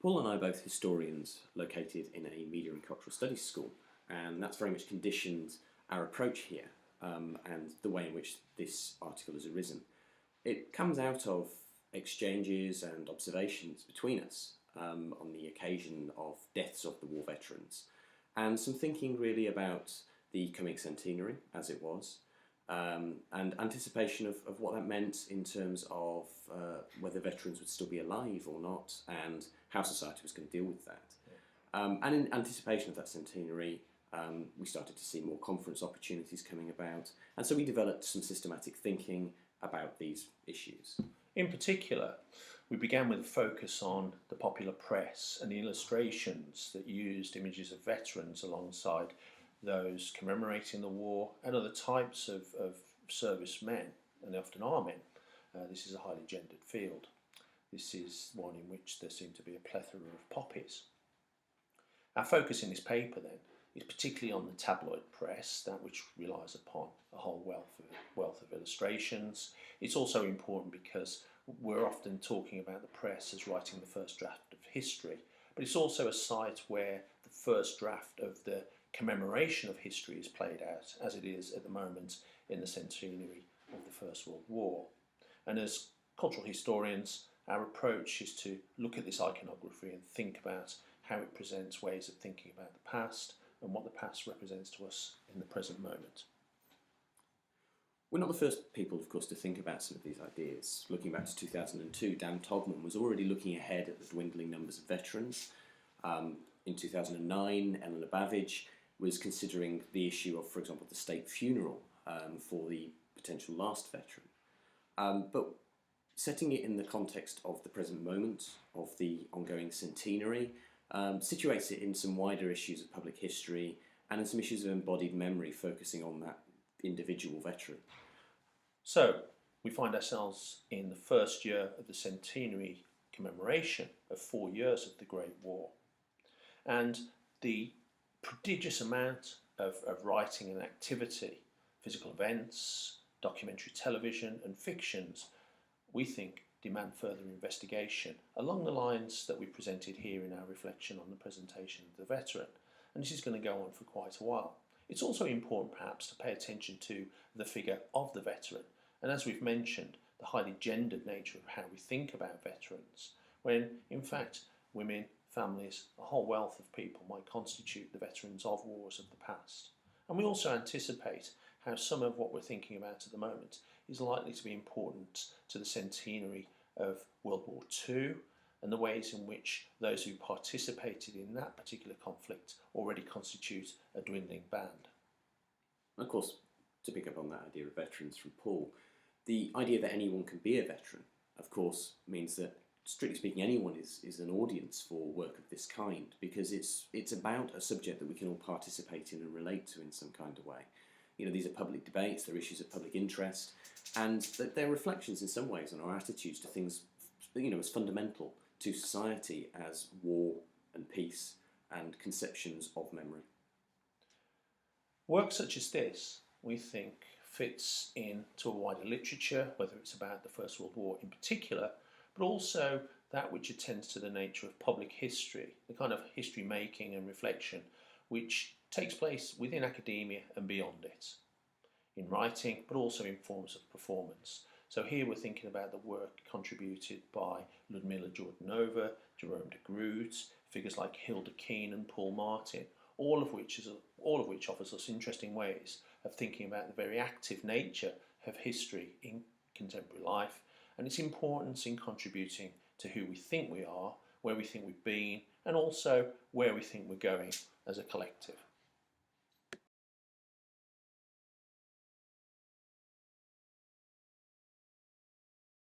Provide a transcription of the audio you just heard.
Paul and I are both historians located in a media and cultural studies school, and that's very much conditioned our approach here and the way in which this article has arisen. It comes out of exchanges and observations between us on the occasion of deaths of the war veterans, and some thinking really about the coming centenary as it was, and anticipation of what that meant in terms of whether veterans would still be alive or not, and how society was going to deal with that. And in anticipation of that centenary, we started to see more conference opportunities coming about, and so we developed some systematic thinking about these issues. In particular, we began with a focus on the popular press and the illustrations that used images of veterans alongside those commemorating the war and other types of servicemen, and they often are men. This is a highly gendered field. This is one in which there seem to be a plethora of poppies. Our focus in this paper then is particularly on the tabloid press, that which relies upon a whole wealth of illustrations. It's also important because we're often talking about the press as writing the first draft of history, but it's also a site where the first draft of the commemoration of history is played out, as it is at the moment in the centenary of the First World War. And as cultural historians, our approach is to look at this iconography and think about how it presents ways of thinking about the past and what the past represents to us in the present moment. We're not the first people, of course, to think about some of these ideas. Looking back to 2002, Dan Togman was already looking ahead at the dwindling numbers of veterans. In 2009, Eleanor Bavidge was considering the issue of, for example, the state funeral for the potential last veteran. But setting it in the context of the present moment, of the ongoing centenary, situates it in some wider issues of public history and in some issues of embodied memory, focusing on that individual veteran. So, we find ourselves in the first year of the centenary commemoration of 4 years of the Great War. And the prodigious amount of writing and activity, physical events, documentary television and fictions, we think demand further investigation along the lines that we presented here in our reflection on the presentation of the veteran. And this is going to go on for quite a while. It's also important perhaps to pay attention to the figure of the veteran, and as we've mentioned, the highly gendered nature of how we think about veterans, when in fact women, families, a whole wealth of people might constitute the veterans of wars of the past. And we also anticipate how some of what we're thinking about at the moment is likely to be important to the centenary of World War II and the ways in which those who participated in that particular conflict already constitute a dwindling band. Of course, to pick up on that idea of veterans from Paul, the idea that anyone can be a veteran, of course, means that, strictly speaking, anyone is an audience for work of this kind, because it's about a subject that we can all participate in and relate to in some kind of way. You know, these are public debates, they're issues of public interest, and they're reflections in some ways on our attitudes to things, you know, as fundamental to society as war and peace and conceptions of memory. Work such as this, we think, fits into a wider literature, whether it's about the First World War in particular, but also that which attends to the nature of public history, the kind of history making and reflection which takes place within academia and beyond it, in writing, but also in forms of performance. So here we're thinking about the work contributed by Ludmila Jordanova, Jerome de Groot, figures like Hilda Keane and Paul Martin, all of which offers us interesting ways of thinking about the very active nature of history in contemporary life and its importance in contributing to who we think we are, where we think we've been, and also where we think we're going as a collective.